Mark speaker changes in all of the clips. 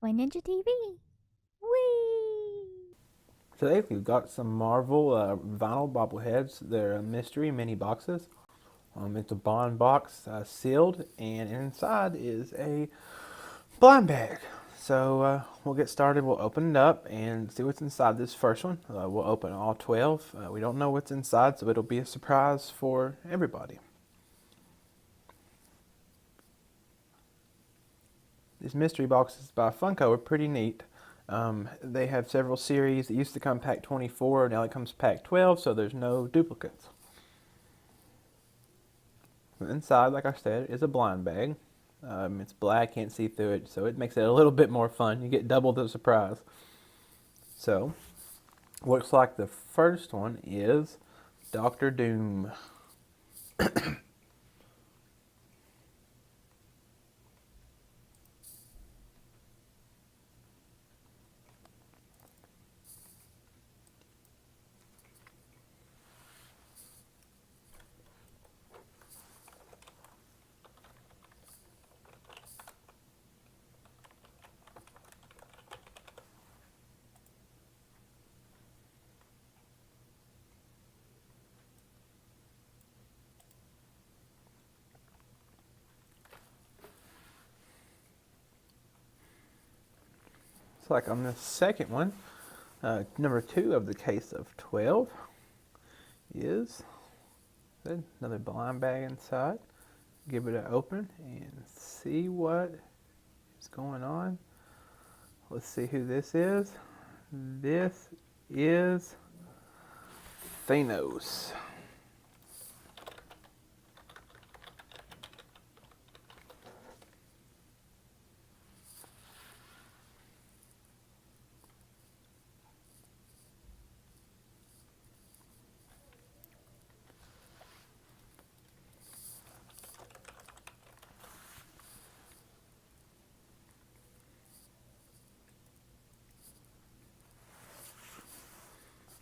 Speaker 1: Toy Ninja TV. Whee!
Speaker 2: Today we've got some Marvel vinyl bobbleheads. They're mystery mini boxes. It's a bond box sealed, and inside is a blind bag. So we'll get started. We'll open it up and see what's inside this first one. We'll open all 12. We don't know what's inside, so it'll be a surprise for everybody. These mystery boxes by Funko are pretty neat. They have several series. It used to come pack 24, now it comes pack 12, so there's no duplicates. Inside, like I said, is a blind bag. It's black, can't see through it, so it makes it a little bit more fun. You get double the surprise. So, looks like the first one is Doctor Doom. Looks like on the second one, number 2 of the case of 12 is another blind bag inside. Give it an open and see what is going on. Let's see who this is. This is Thanos.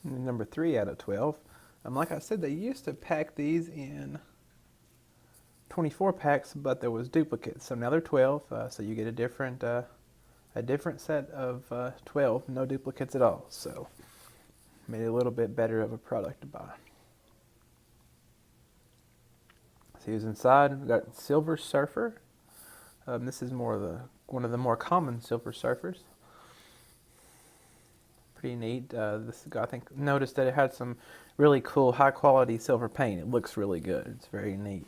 Speaker 2: Number 3 out of 12. Like I said, they used to pack these in 24 packs, but there was duplicates. So now they're 12, so you get a different set of 12, no duplicates at all. So made it a little bit better of a product to buy. See who's inside. We've got Silver Surfer. This is one of the more common Silver Surfers. Pretty neat. This guy, I think, noticed that it had some really cool, high quality silver paint. It looks really good. It's very neat.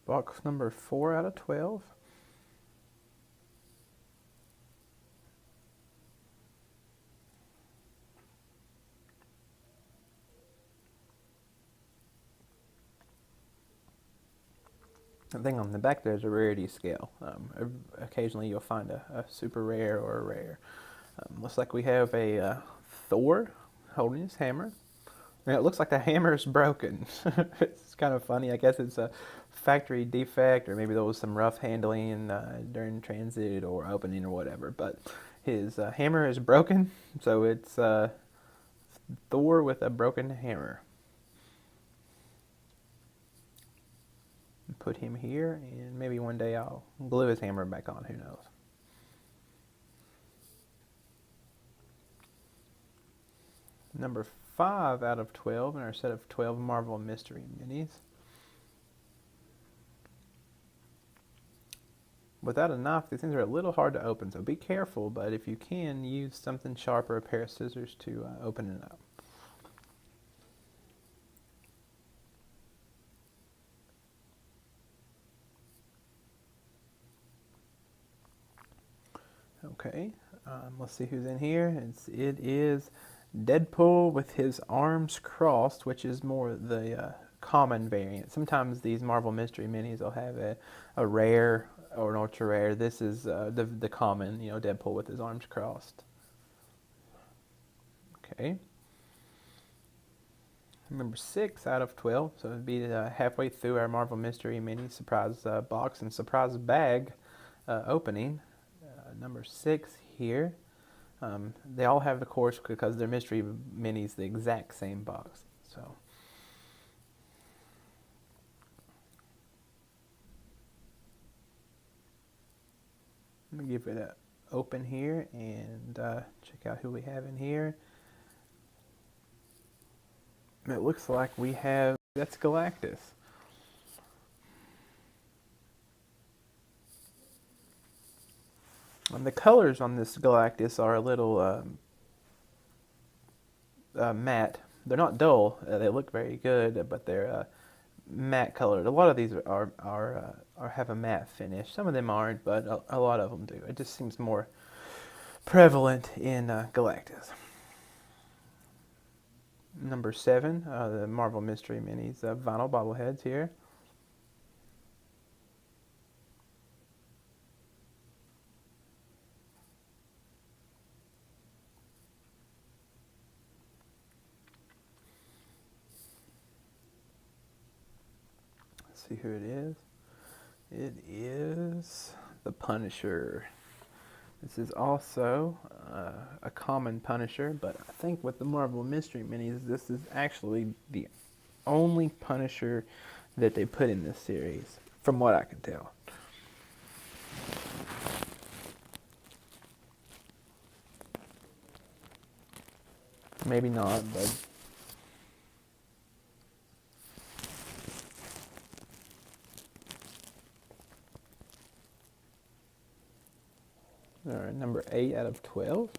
Speaker 2: Box number 4 out of 12. The thing on the back there is a rarity scale. Occasionally you'll find a super rare or a rare. Looks like we have a Thor holding his hammer. And it looks like the hammer is broken. It's kind of funny. I guess it's a factory defect, or maybe there was some rough handling during transit or opening or whatever. But his hammer is broken, so it's Thor with a broken hammer. Put him here, and maybe one day I'll glue his hammer back on. Who knows? Number 5 out of 12 in our set of 12 Marvel Mystery Minis. Without a knife, these things are a little hard to open, so be careful, but if you can, use something sharp or a pair of scissors to open it up. Okay, let's see who's in here. It is Deadpool with his arms crossed, which is more the common variant. Sometimes these Marvel Mystery Minis will have a rare or an ultra rare. This is the common, Deadpool with his arms crossed. Okay. Number 6 out of 12, so it'd be halfway through our Marvel Mystery Mini surprise box and surprise bag opening. Number 6 here. They all have, of course, because they're mystery minis, the exact same box. So Let me give it a open here and check out who we have in here. It looks like we have, that's Galactus. And the colors on this Galactus are a little matte. They're not dull. They look very good, but they're matte colored. A lot of these are have a matte finish. Some of them aren't, but a lot of them do. It just seems more prevalent in Galactus. Number 7, the Marvel Mystery Minis vinyl bobbleheads here. Let's see who it is. It is the Punisher. This is also a common Punisher, but I think with the Marvel Mystery Minis, this is actually the only Punisher that they put in this series, from what I can tell. Maybe not, but all right, number 8 out of 12.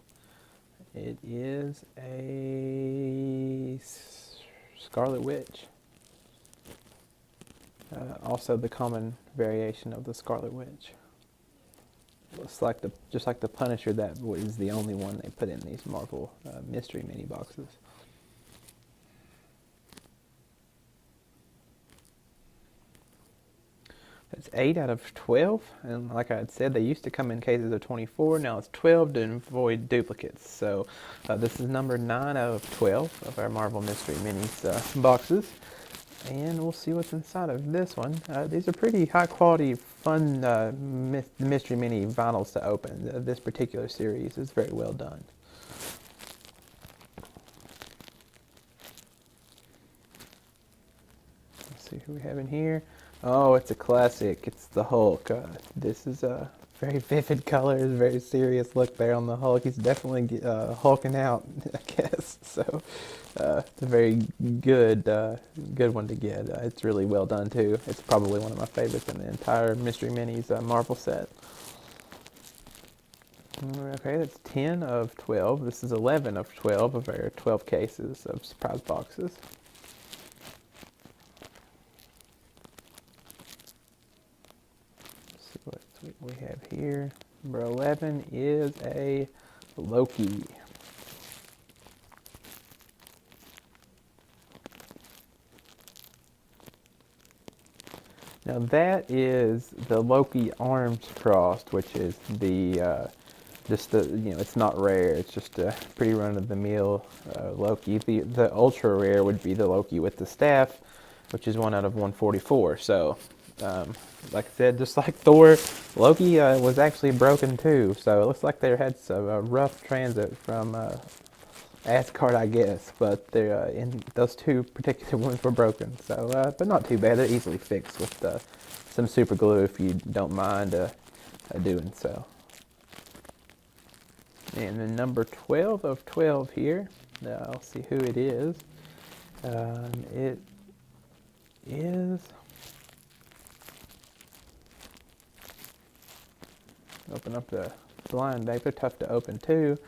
Speaker 2: It is a Scarlet Witch. Also the common variation of the Scarlet Witch. It's like just like the Punisher, that is the only one they put in these Marvel Mystery Mini boxes. It's 8 out of 12, and like I had said, they used to come in cases of 24. Now it's 12 to avoid duplicates. So this is number 9 out of 12 of our Marvel Mystery Minis boxes. And we'll see what's inside of this one. These are pretty high quality, fun Mystery Mini vinyls to open. This particular series is very well done. Let's see who we have in here. Oh, it's a classic. It's the Hulk. This is a very vivid colors, very serious look there on the Hulk. He's definitely hulking out, I guess. So it's a very good one to get. It's really well done too. It's probably one of my favorites in the entire Mystery Minis Marvel set. Okay, that's 10 of 12. This is 11 of 12 of our 12 cases of surprise boxes. Let's see what we have here. Number 11 is a Loki. Now that is the Loki arms crossed, which is the it's not rare. It's just a pretty run-of-the-mill Loki. The ultra rare would be the Loki with the staff, which is 1 out of 144. So, like I said, just like Thor, Loki was actually broken too. So it looks like they had some rough transit from Asgard, I guess. But they're in those 2 particular ones were broken. So, but not too bad. They're easily fixed with some super glue if you don't mind doing so. And then number 12 of 12 here, I'll see who it is. It is, open up the blind paper, tough to open too,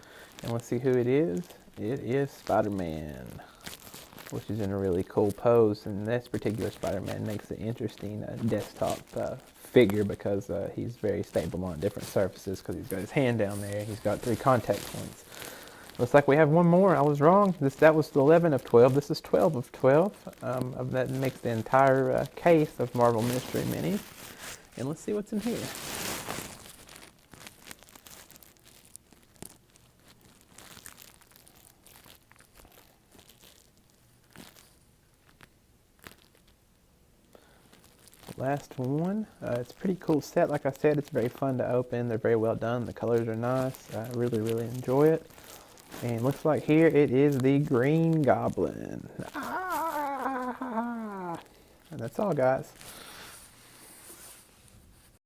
Speaker 2: and we'll see who it is. It is Spider-Man, which is in a really cool pose, and this particular Spider-Man makes an interesting desktop figure because he's very stable on different surfaces because he's got his hand down there. He's got 3 contact points. Looks like we have one more. I was wrong. That was 11 of 12. This is 12 of 12. That makes the entire case of Marvel Mystery Minis. And let's see what's in here. Last one. It's a pretty cool set. Like I said, it's very fun to open. They're very well done. The colors are nice. I really, really enjoy it. And looks like here it is the Green Goblin. And that's all, guys.